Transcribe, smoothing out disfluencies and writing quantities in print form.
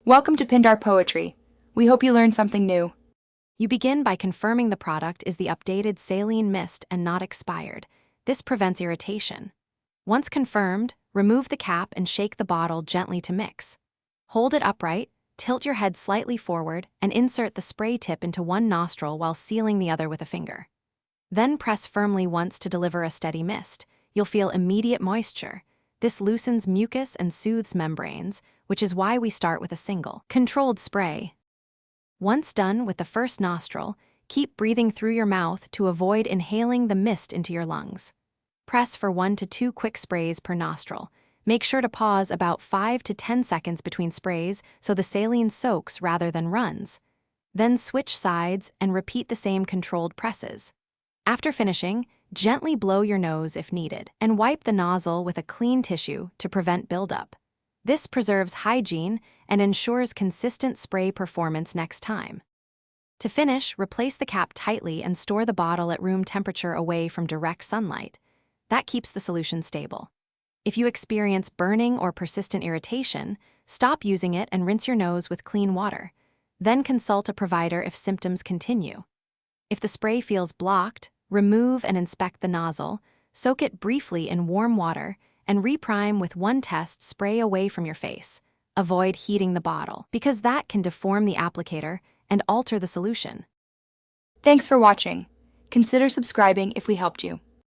Welcome to Pindar Poetry. We hope you learned something new. You begin by confirming the product is the updated saline mist and not expired. This prevents irritation. Once confirmed, remove the cap and shake the bottle gently to mix. Hold it upright, tilt your head slightly forward, and insert the spray tip into one nostril while sealing the other with a finger. Then press firmly once to deliver a steady mist. You'll feel immediate moisture. This loosens mucus and soothes membranes, which is why we start with a single, controlled spray. Once done with the first nostril, keep breathing through your mouth to avoid inhaling the mist into your lungs. Press for 1 to 2 quick sprays per nostril. Make sure to pause about 5 to 10 seconds between sprays so the saline soaks rather than runs. Then switch sides and repeat the same controlled presses. After finishing, gently blow your nose if needed, and wipe the nozzle with a clean tissue to prevent buildup. This preserves hygiene and ensures consistent spray performance next time. To finish, replace the cap tightly and store the bottle at room temperature away from direct sunlight. That keeps the solution stable. If you experience burning or persistent irritation, stop using it and rinse your nose with clean water. Then consult a provider if symptoms continue. If the spray feels blocked, remove and inspect the nozzle, soak it briefly in warm water, and reprime with one test spray away from your face. Avoid heating the bottle, because that can deform the applicator and alter the solution. Thanks for watching. Consider subscribing if we helped you.